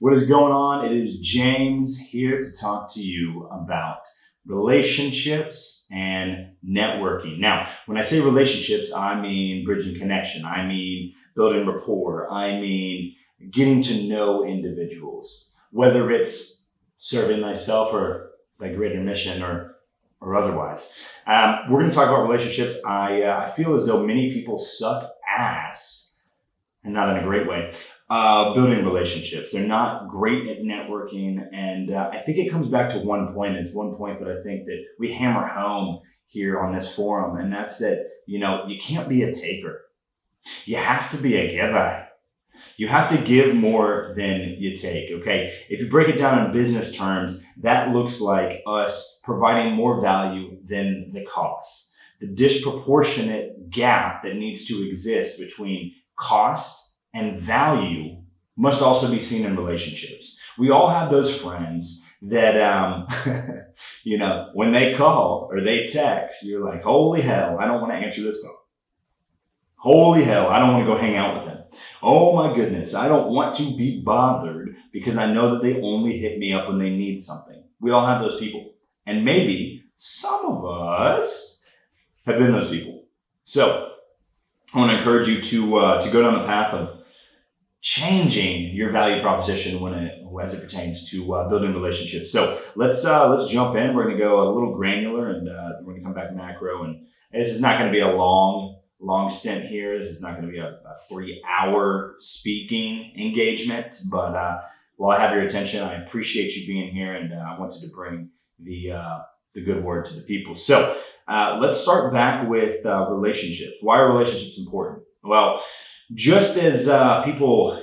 What is going on? It is James here to talk to you about relationships and networking. Now, when I say relationships, I mean bridging connection. I mean building rapport. I mean getting to know individuals, whether it's serving thyself or thy greater mission or otherwise. We're going to talk about relationships. I feel as though many people suck ass, and not in a great way, building relationships. They're not great at networking. And I think it comes back to one point. It's one point that I think that we hammer home here on this forum. And that's that, you can't be a taker. You have to be a giver. You have to give more than you take, okay? If you break it down in business terms, that looks like us providing more value than the cost. The disproportionate gap that needs to exist between cost and value must also be seen in relationships. We all have those friends that, when they call or they text, you're like, holy hell, I don't want to answer this phone. Holy hell, I don't want to go hang out with them. Oh my goodness, I don't want to be bothered because I know that they only hit me up when they need something. We all have those people. And maybe some of us have been those people. So I want to encourage you to go down the path of changing your value proposition as it pertains to building relationships. So let's jump in. We're going to go a little granular, and we're going to come back macro. And this is not going to be a long stint here. This is not going to be a 3-hour speaking engagement. But while I have your attention, I appreciate you being here, and I wanted to bring the good word to the people. So let's start back with relationships. Why are relationships important? Well, just as people,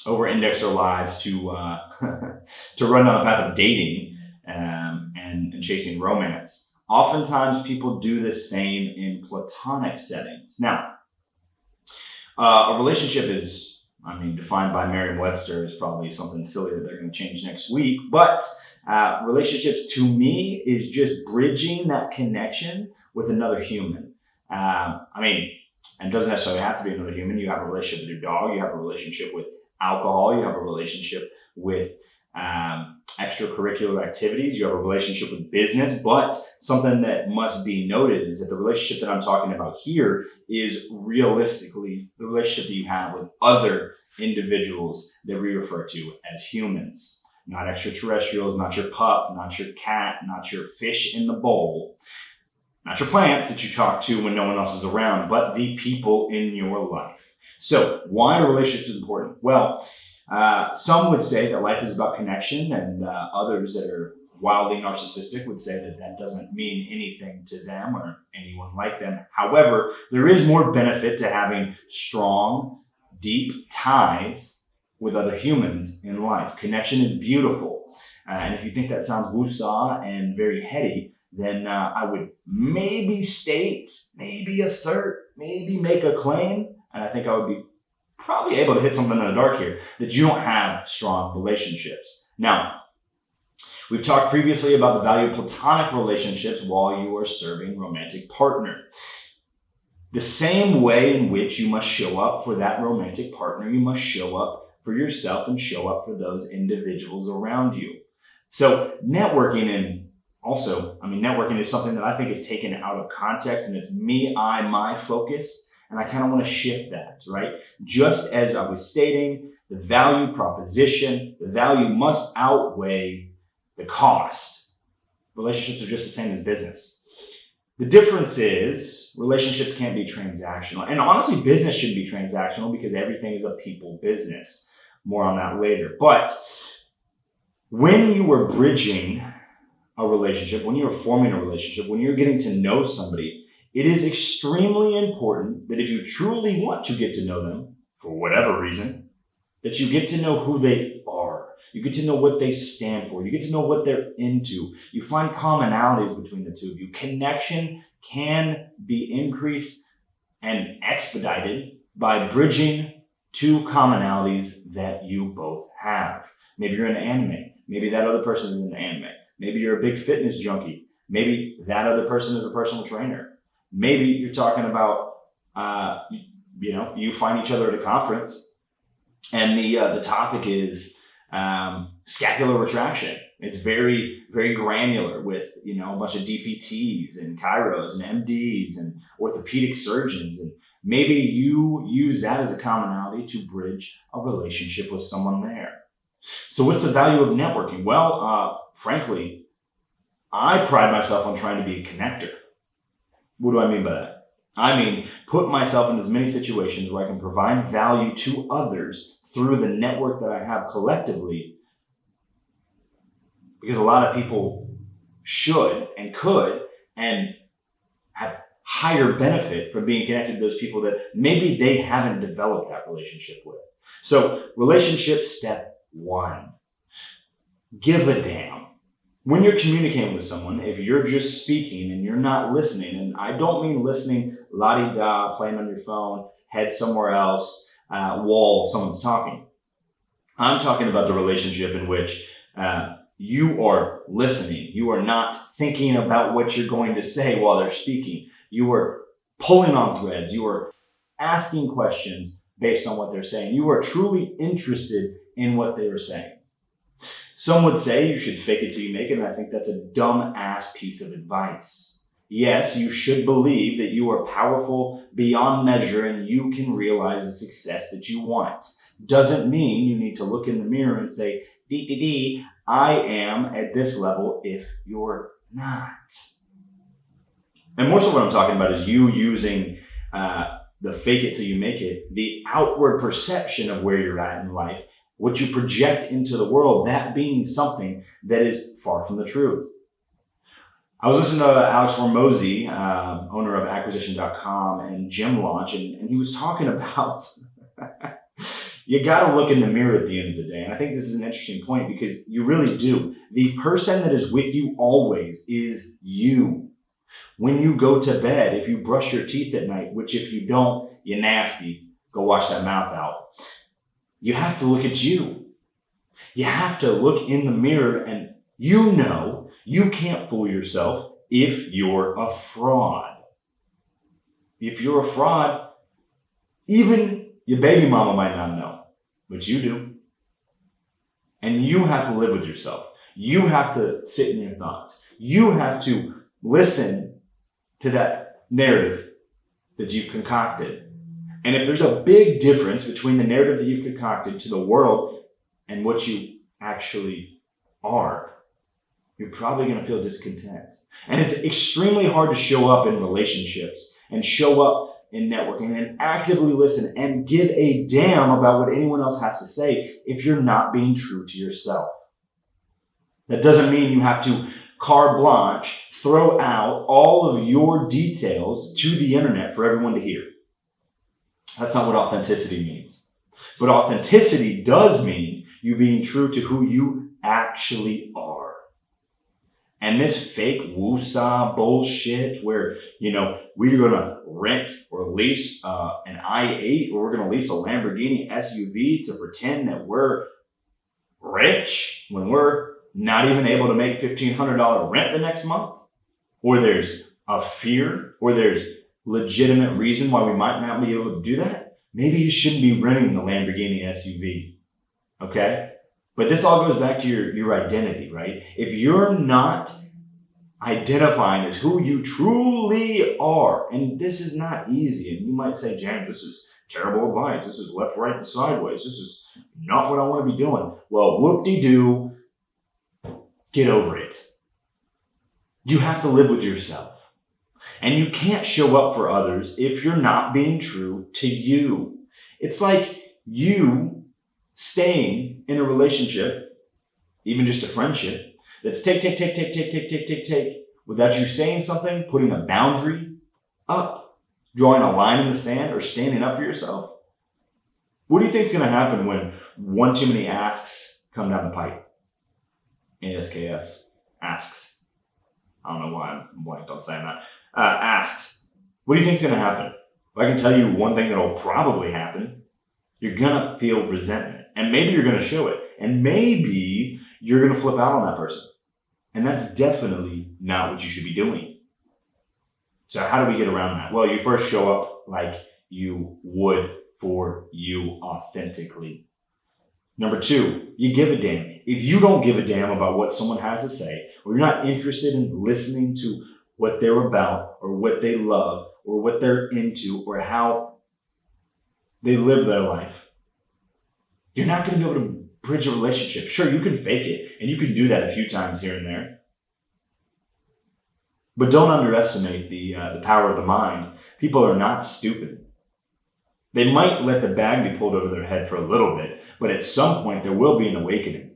over-index their lives to run down the path of dating and chasing romance, oftentimes people do the same in platonic settings. Now, a relationship is, defined by Merriam-Webster is probably something silly that they're going to change next week, but relationships to me is just bridging that connection with another human. And it doesn't necessarily have to be another human. You have a relationship with your dog. You have a relationship with alcohol. You have a relationship with extracurricular activities. You have a relationship with business. But something that must be noted is that the relationship that I'm talking about here is realistically the relationship that you have with other individuals that we refer to as humans. Not extraterrestrials, not your pup, not your cat, not your fish in the bowl. Not your plants that you talk to when no one else is around, but the people in your life. So why are relationships important? Well, some would say that life is about connection, and others that are wildly narcissistic would say that that doesn't mean anything to them or anyone like them. However, there is more benefit to having strong, deep ties with other humans in life. Connection is beautiful. And if you think that sounds woo-saw and very heady, then I would maybe state, maybe assert, maybe make a claim, and I think I would be probably able to hit something in the dark here, that you don't have strong relationships. Now, we've talked previously about the value of platonic relationships while you are serving romantic partner. The same way in which you must show up for that romantic partner, you must show up for yourself and show up for those individuals around you. So networking networking is something that I think is taken out of context, and it's me, my focus, and I kind of want to shift that, right? Just as I was stating, the value proposition, the value must outweigh the cost. Relationships are just the same as business. The difference is relationships can't be transactional. And honestly, business should be transactional because everything is a people business. More on that later. But when you are bridging a relationship, when you're forming a relationship, when you're getting to know somebody, it is extremely important that if you truly want to get to know them, for whatever reason, that you get to know who they are. You get to know what they stand for. You get to know what they're into. You find commonalities between the two of you. Connection can be increased and expedited by bridging two commonalities that you both have. Maybe you're into anime. Maybe that other person is into anime. Maybe you're a big fitness junkie. Maybe that other person is a personal trainer. Maybe you're talking about, you find each other at a conference, and the topic is Scapular retraction. It's very, very granular with, a bunch of DPTs and chiros and MDs and orthopedic surgeons. And maybe you use that as a commonality to bridge a relationship with someone there. So what's the value of networking? Well, frankly, I pride myself on trying to be a connector. What do I mean by that? I mean, put myself in as many situations where I can provide value to others through the network that I have collectively, because a lot of people should and could and have higher benefit from being connected to those people that maybe they haven't developed that relationship with. So relationship step 1, give a damn. When you're communicating with someone, if you're just speaking and you're not listening, and I don't mean listening la-di-da, playing on your phone, head somewhere else, while someone's talking. I'm talking about the relationship in which you are listening. You are not thinking about what you're going to say while they're speaking. You are pulling on threads. You are asking questions based on what they're saying. You are truly interested in what they are saying. Some would say you should fake it till you make it, and I think that's a dumb-ass piece of advice. Yes, you should believe that you are powerful beyond measure and you can realize the success that you want. Doesn't mean you need to look in the mirror and say, dee, I am at this level if you're not. And more so what I'm talking about is you using the fake it till you make it, the outward perception of where you're at in life, what you project into the world, that being something that is far from the truth. I was listening to Alex Hormozy, owner of acquisition.com and Gym Launch, and he was talking about you got to look in the mirror at the end of the day. And I think this is an interesting point because you really do. The person that is with you always is you. When you go to bed, if you brush your teeth at night, which if you don't, you're nasty, go wash that mouth out. You have to look at you. You have to look in the mirror and you can't fool yourself if you're a fraud. If you're a fraud, even your baby mama might not know, but you do. And you have to live with yourself. You have to sit in your thoughts. You have to listen to that narrative that you've concocted. And if there's a big difference between the narrative that you've concocted to the world and what you actually are, you're probably going to feel discontent. And it's extremely hard to show up in relationships and show up in networking and actively listen and give a damn about what anyone else has to say if you're not being true to yourself. That doesn't mean you have to carte blanche, throw out all of your details to the internet for everyone to hear. That's not what authenticity means. But authenticity does mean you being true to who you actually are. And this fake woosah bullshit where, we're going to rent or lease an i8 or we're going to lease a Lamborghini SUV to pretend that we're rich when we're not even able to make $1,500 rent the next month, or there's a fear, or there's legitimate reason why we might not be able to do that, maybe you shouldn't be renting the Lamborghini SUV, okay? But this all goes back to your identity, right? If you're not identifying as who you truly are, and this is not easy, and you might say, James, this is terrible advice. This is left, right, and sideways. This is not what I want to be doing. Well, whoop-de-doo, get over it. You have to live with yourself. And you can't show up for others if you're not being true to you. It's like you staying in a relationship, even just a friendship, that's take, without you saying something, putting a boundary up, drawing a line in the sand, or standing up for yourself. What do you think is going to happen when one too many asks come down the pipe? ASKS. Asks. I don't know why I'm blanked on saying that. Asks. What do you think is going to happen? If I can tell you one thing that will probably happen, you're going to feel resentment. And maybe you're going to show it. And maybe you're going to flip out on that person. And that's definitely not what you should be doing. So how do we get around that? Well, you first show up like you would for you authentically. Number two, you give a damn. If you don't give a damn about what someone has to say, or you're not interested in listening to what they're about, or what they love, or what they're into, or how they live their life, you're not going to be able to bridge a relationship. Sure, you can fake it, and you can do that a few times here and there. But don't underestimate the power of the mind. People are not stupid. They might let the bag be pulled over their head for a little bit, but at some point there will be an awakening.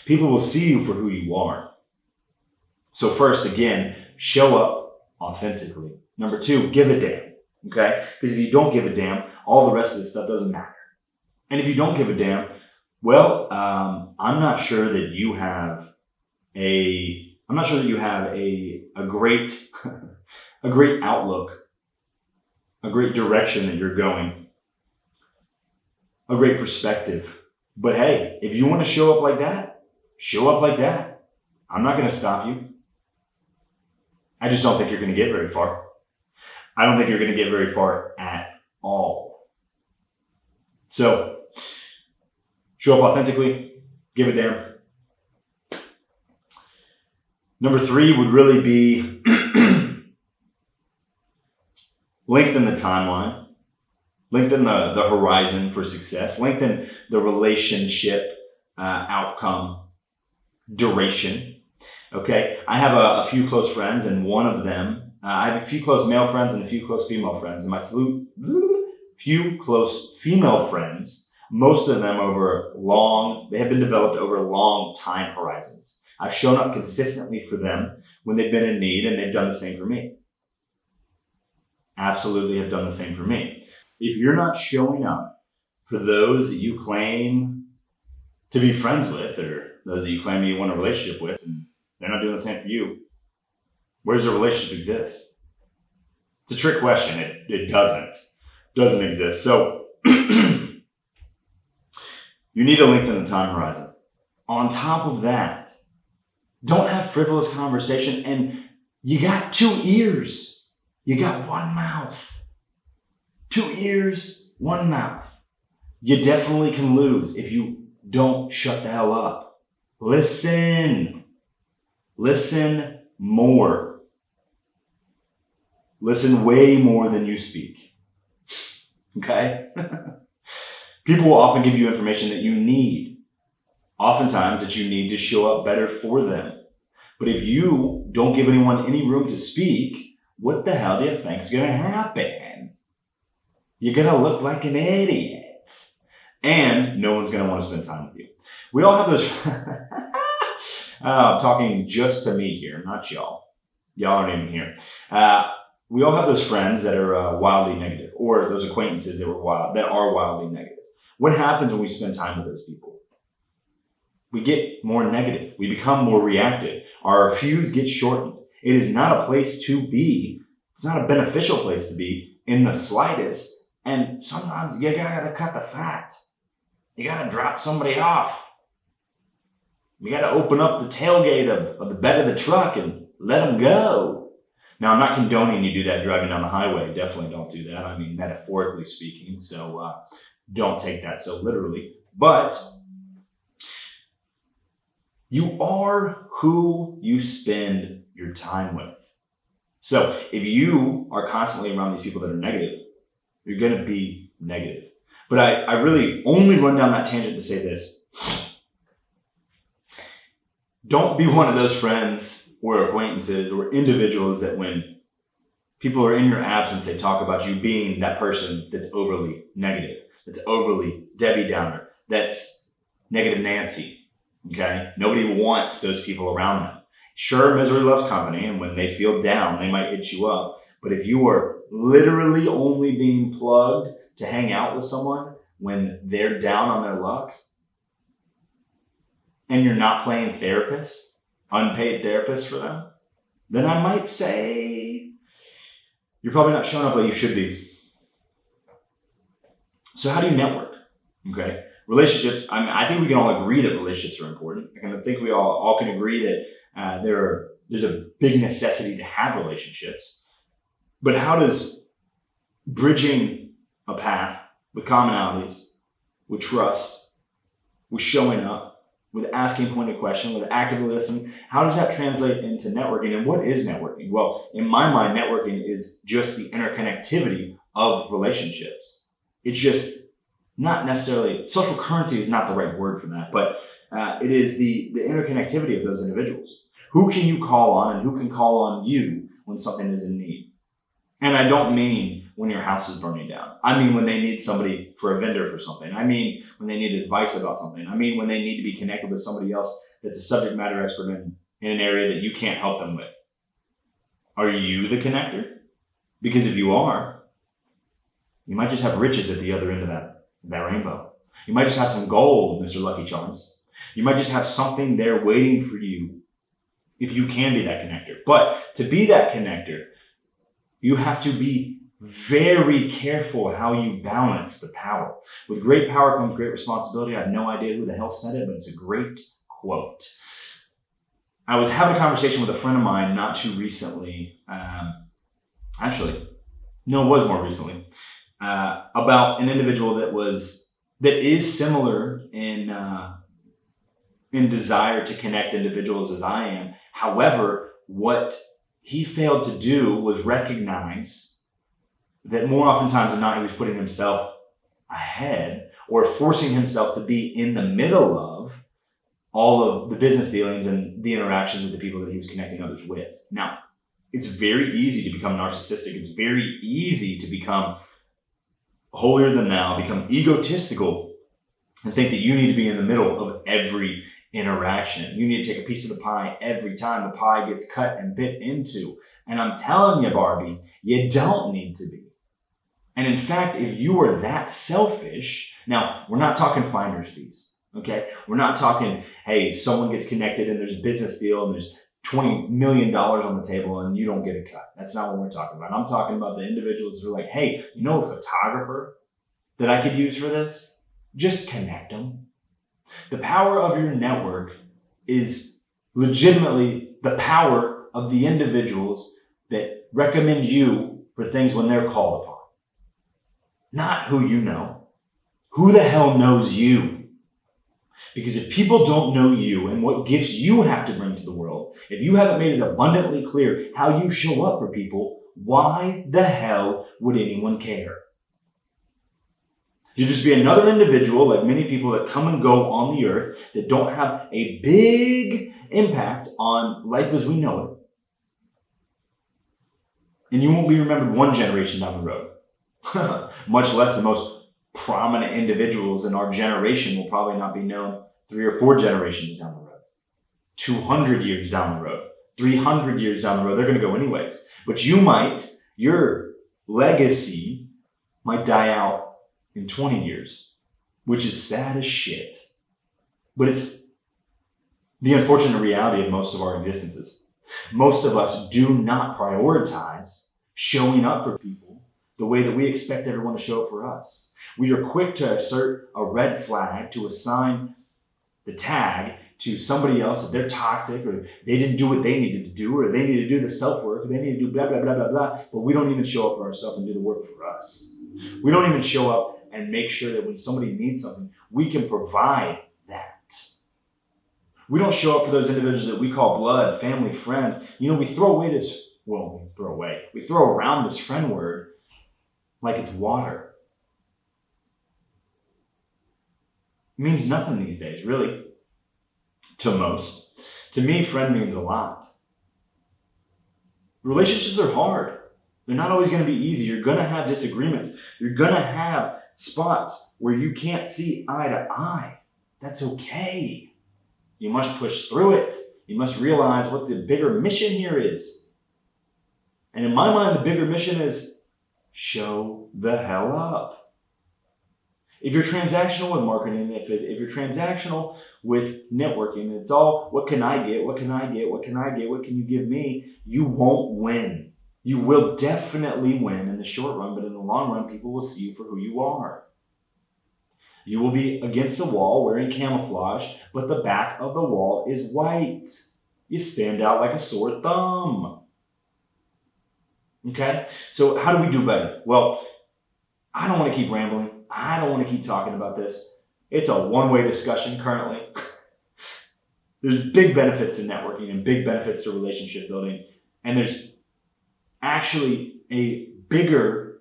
People will see you for who you are. So first, again, show up authentically. Number two, give a damn. Okay? Because if you don't give a damn, all the rest of this stuff doesn't matter. And if you don't give a damn, well, I'm not sure that you have a great a great outlook, a great direction that you're going, a great perspective. But hey, if you want to show up like that, show up like that. I'm not going to stop you. I just don't think you're going to get very far. I don't think you're going to get very far at all. So, show up authentically, give a damn. Number three would really be lengthen the timeline, lengthen the horizon for success, lengthen the relationship outcome duration. Okay, I have a few close friends, and one of them, I have a few close male friends and a few close female friends, and my few close female friends, most of them they have been developed over long time horizons. I've shown up consistently for them when they've been in need, and they've done the same for me. Absolutely have done the same for me. If you're not showing up for those that you claim to be friends with, or those that you claim you want a relationship with, and they're not doing the same for you, where does the relationship exist? It's a trick question. It doesn't exist. So you need to lengthen the time horizon. On top of that, don't have frivolous conversation, and you got 2 ears. You got one mouth. 2 ears, one mouth. You definitely can lose if you don't shut the hell up. Listen. Listen more. Listen way more than you speak. Okay? People will often give you information that you need. Oftentimes that you need to show up better for them. But if you don't give anyone any room to speak, what the hell do you think's going to happen? You're going to look like an idiot. And no one's going to want to spend time with you. We all have those... I'm talking just to me here, not y'all. Y'all aren't even here. We all have those friends that are wildly negative, or those acquaintances that are wildly negative. What happens when we spend time with those people? We get more negative. We become more reactive. Our fuse gets shortened. It is not a place to be. It's not a beneficial place to be in the slightest. And sometimes you gotta cut the fat. You gotta drop somebody off. You gotta open up the tailgate of the bed of the truck and let them go. Now, I'm not condoning you do that driving down the highway. Definitely don't do that. I mean, metaphorically speaking. So don't take that so literally. But you are who you spend your time with. So if you are constantly around these people that are negative, you're going to be negative. But I really only run down that tangent to say this. Don't be one of those friends or acquaintances or individuals that when people are in your absence, they talk about you being that person that's overly negative, that's overly Debbie Downer, that's negative Nancy. Okay? Nobody wants those people around them. Sure, misery loves company, and when they feel down, they might hit you up. But if you are literally only being plugged to hang out with someone when they're down on their luck, and you're not playing therapist, unpaid therapist for them, then I might say you're probably not showing up like you should be. So how do you network? Okay? Relationships, I think we can all agree that relationships are important. I think we all can agree that there's a big necessity to have relationships. But how does bridging a path with commonalities, with trust, with showing up, with asking pointed questions, with actively listening. How does that translate into networking? And what is networking? Well, in my mind, networking is just the interconnectivity of relationships. It's just not necessarily, social currency is not the right word for that, but it is the interconnectivity of those individuals. Who can you call on and who can call on you when something is in need? And I don't mean when your house is burning down. I mean when they need somebody for a vendor for something. I mean when they need advice about something. I mean when they need to be connected with somebody else that's a subject matter expert in an area that you can't help them with. Are you the connector? Because if you are, you might just have riches at the other end of that rainbow. You might just have some gold, Mr. Lucky Charms. You might just have something there waiting for you if you can be that connector. But to be that connector, you have to be very careful how you balance the power. With great power comes great responsibility. I have no idea who the hell said it, but it's a great quote. I was having a conversation with a friend of mine not too recently. It was more recently, about an individual that is similar in desire to connect individuals as I am. However, what he failed to do was recognize that more oftentimes than not, he was putting himself ahead or forcing himself to be in the middle of all of the business dealings and the interactions with the people that he was connecting others with. Now, it's very easy to become narcissistic. It's very easy to become holier than thou, become egotistical, and think that you need to be in the middle of every interaction. You need to take a piece of the pie every time the pie gets cut and bit into. And I'm telling you, Barbie, you don't need to be. And in fact, if you are that selfish, now we're not talking finder's fees, okay? We're not talking, hey, someone gets connected and there's a business deal and there's $20 million on the table and you don't get a cut. That's not what we're talking about. I'm talking about the individuals who are like, hey, you know a photographer that I could use for this? Just connect them. The power of your network is legitimately the power of the individuals that recommend you for things when they're called upon. Not who you know. Who the hell knows you? Because if people don't know you and what gifts you have to bring to the world, if you haven't made it abundantly clear how you show up for people, why the hell would anyone care? You'll just be another individual like many people that come and go on the earth that don't have a big impact on life as we know it. And you won't be remembered one generation down the road. Much less the most prominent individuals in our generation will probably not be known 3 or 4 generations down the road. 200 years down the road. 300 years down the road. They're going to go anyways. But your legacy might die out in 20 years, which is sad as shit. But it's the unfortunate reality of most of our existences. Most of us do not prioritize showing up for people the way that we expect everyone to show up for us. We are quick to assert a red flag, to assign the tag to somebody else that they're toxic or they didn't do what they needed to do or they need to do the self-work or they need to do blah, blah, blah, blah, blah. But we don't even show up for ourselves and do the work for us. We don't even show up and make sure that when somebody needs something, we can provide that. We don't show up for those individuals that we call blood, family, friends. You know, we throw around this friend word like it's water. It means nothing these days, really, to most. To me, friend means a lot. Relationships are hard. They're not always going to be easy. You're going to have disagreements. You're going to have spots where you can't see eye to eye. That's okay. You must push through it. You must realize what the bigger mission here is. And in my mind, the bigger mission is show the hell up. If you're transactional with marketing, if you're transactional with networking, it's all, what can I get? What can I get? What can I get? What can you give me? You won't win. You will definitely win in the short run, but in the long run, people will see you for who you are. You will be against the wall wearing camouflage, but the back of the wall is white. You stand out like a sore thumb. Okay? So how do we do better? Well, I don't want to keep rambling. I don't want to keep talking about this. It's a one-way discussion currently. There's big benefits to networking and big benefits to relationship building. And there's actually a bigger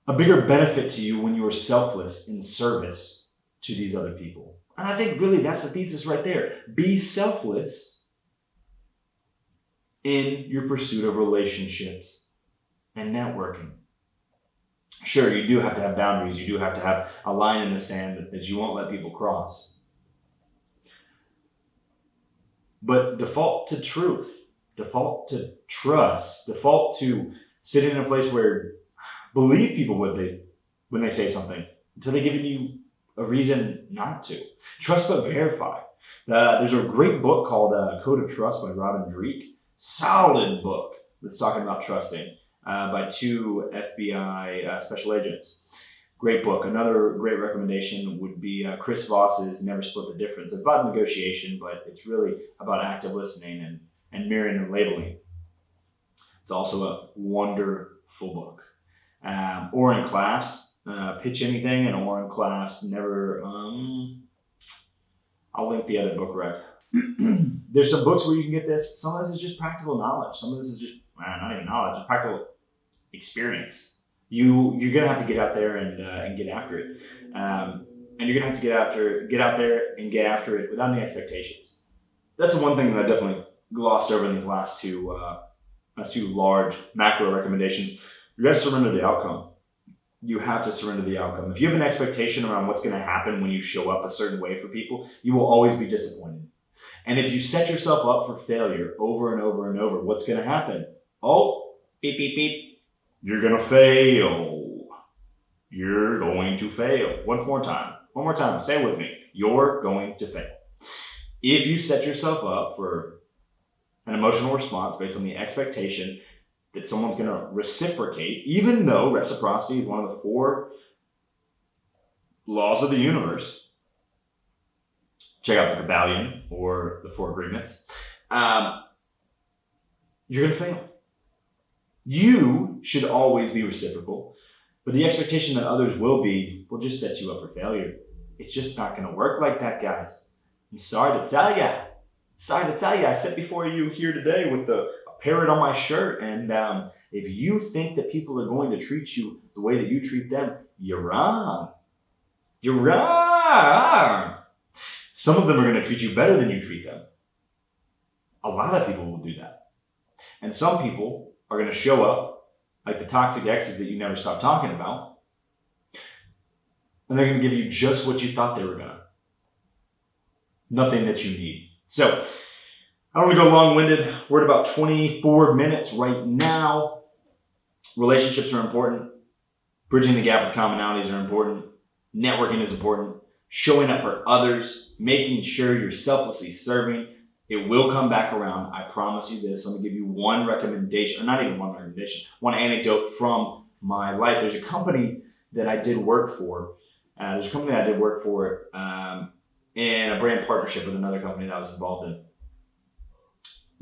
benefit to you when you are selfless in service to these other people. And I think really that's the thesis right there. Be selfless in your pursuit of relationships and networking. Sure, you do have to have boundaries. You do have to have a line in the sand that you won't let people cross. But default to truth, default to trust, default to sitting in a place where believe people when they say something until they give you a reason not to. Trust but verify. There's a great book called Code of Trust by Robin Dreeke. Solid book that's talking about trusting by two FBI special agents. Great book. Another great recommendation would be Chris Voss's Never Split the Difference. It's about negotiation, but it's really about active listening and mirroring and labeling. It's also a wonderful book. Oren Klaff's Pitch Anything, and Oren Klaff's Never... I'll link the other book rec. There's some books where you can get this. Some of this is just practical knowledge. Some of this is just, not even knowledge, it's practical experience. You're gonna have to get out there and get after it, and you're gonna have to get out there and get after it without any expectations. That's the one thing that I definitely glossed over in these last two large macro recommendations. You got to surrender the outcome. You have to surrender the outcome. If you have an expectation around what's going to happen when you show up a certain way for people, you will always be disappointed. And if you set yourself up for failure over and over and over, what's going to happen? Oh, beep, beep, beep. You're going to fail. You're going to fail. One more time. Say it with me. You're going to fail. If you set yourself up for an emotional response based on the expectation that someone's going to reciprocate, even though reciprocity is one of the 4 laws of the universe. Check out the Kabbalion or the 4 Agreements. You're going to fail. You should always be reciprocal, but the expectation that others will just set you up for failure. It's just not going to work like that, guys. I'm sorry to tell you. I sit before you here today with a parrot on my shirt, and if you think that people are going to treat you the way that you treat them, you're wrong. You're wrong. Some of them are going to treat you better than you treat them. A lot of people will do that. And some people are going to show up like the toxic exes that you never stop talking about, and they're going to give you just what you thought they were going to. Nothing that you need. So, I don't want to go long-winded. We're at about 24 minutes right now. Relationships are important. Bridging the gap with commonalities are important. Networking is important. Showing up for others. Making sure you're selflessly serving. It will come back around. I promise you this. I'm going to give you one recommendation, or not even one recommendation, one anecdote from my life. There's a company that I did work for. In a brand partnership with another company that I was involved in.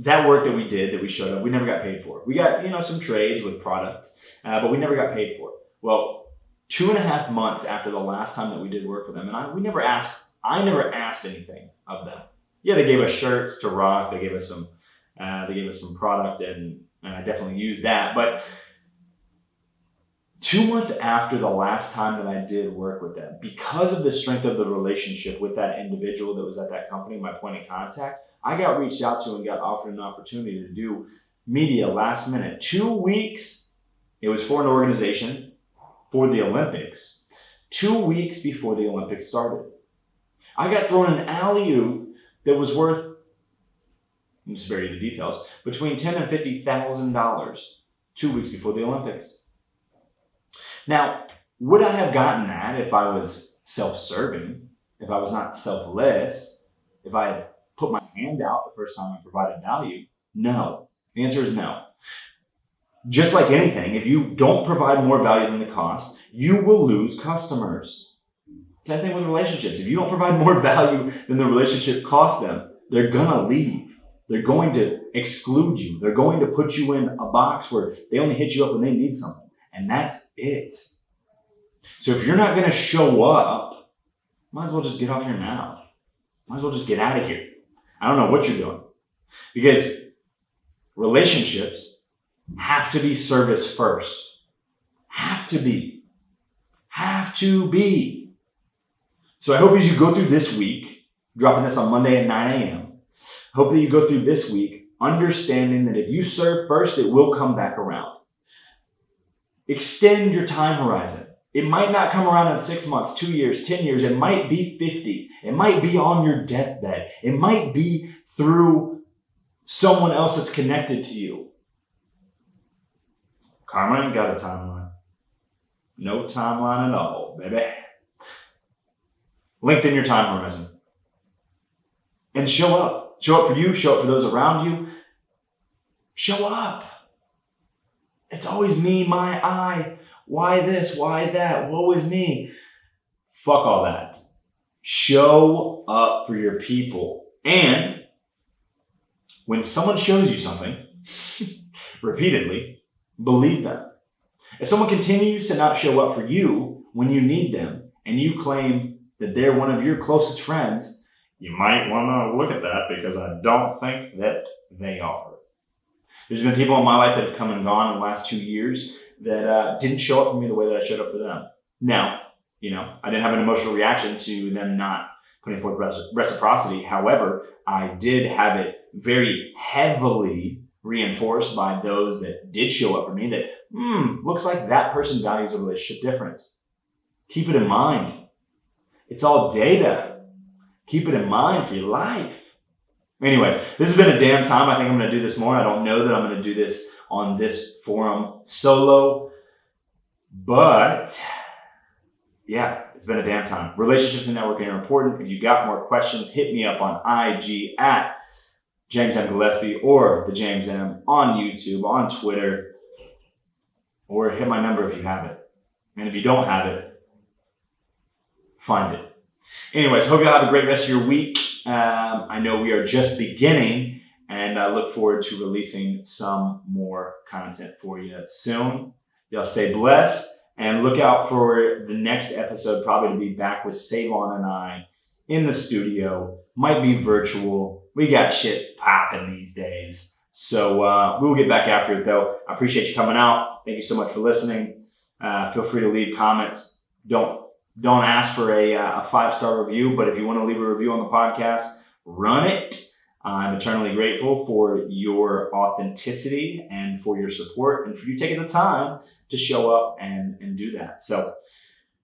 That work that we did, that we showed up, we never got paid for. We got, some trades with product, but we never got paid for it. Well, 2.5 months after the last time that we did work with them, and I never asked anything of them. Yeah, they gave us shirts to rock. They gave us some product, and I definitely used that. But 2 months after the last time that I did work with them, because of the strength of the relationship with that individual that was at that company, my point of contact, I got reached out to and got offered an opportunity to do media last minute. 2 weeks, it was for an organization for the Olympics. 2 weeks before the Olympics started. I got thrown an alley-oop that was worth, I'll spare you the details, between $10,000 and $50,000 2 weeks before the Olympics. Now, would I have gotten that if I was self-serving, if I was not selfless, if I had put my hand out the first time I provided value? No. The answer is no. Just like anything, if you don't provide more value than the cost, you will lose customers. Same thing with relationships. If you don't provide more value than the relationship costs them, they're going to leave. They're going to exclude you. They're going to put you in a box where they only hit you up when they need something. And that's it. So if you're not going to show up, might as well just get off your mouth. Might as well just get out of here. I don't know what you're doing. Because relationships have to be service first. Have to be. Have to be. So I hope as you go through this week, dropping this on Monday at 9 a.m., hope that you go through this week understanding that if you serve first, it will come back around. Extend your time horizon. It might not come around in 6 months, 2 years, 10 years. It might be 50. It might be on your deathbed. It might be through someone else that's connected to you. Karma ain't got a timeline. No timeline at all, baby. Lengthen your time horizon. And show up. Show up for you. Show up for those around you. Show up. It's always me, my, I. Why this? Why that? Woe is me. Fuck all that. Show up for your people. And when someone shows you something, repeatedly, believe them. If someone continues to not show up for you when you need them, and you claim that they're one of your closest friends, you might want to look at that because I don't think that they are. There's been people in my life that have come and gone in the last 2 years that didn't show up for me the way that I showed up for them. Now, I didn't have an emotional reaction to them not putting forth reciprocity. However, I did have it very heavily reinforced by those that did show up for me that, looks like that person values a relationship different. Keep it in mind. It's all data. Keep it in mind for your life. Anyways, this has been a damn time. I think I'm going to do this more. I don't know that I'm going to do this on this forum solo. But, yeah, it's been a damn time. Relationships and networking are important. If you got more questions, hit me up on IG at James M. Gillespie or the James M on YouTube, on Twitter, or hit my number if you have it. And if you don't have it, find it. Anyways, hope you have a great rest of your week. I know we are just beginning, and I look forward to releasing some more content for you soon. Y'all stay blessed, and look out for the next episode, probably to be back with Savon and I in the studio. Might be virtual. We got shit popping these days. So we'll get back after it, though. I appreciate you coming out. Thank you so much for listening. Feel free to leave comments. Don't ask for a 5-star review, but if you want to leave a review on the podcast, run it. I'm eternally grateful for your authenticity and for your support and for you taking the time to show up and do that. So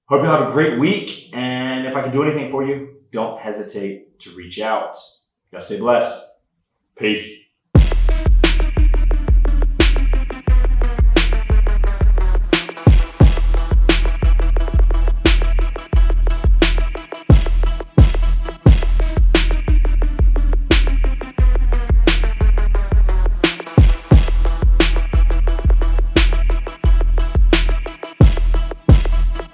hope you have a great week. And if I can do anything for you, don't hesitate to reach out. Y'all stay blessed. Peace.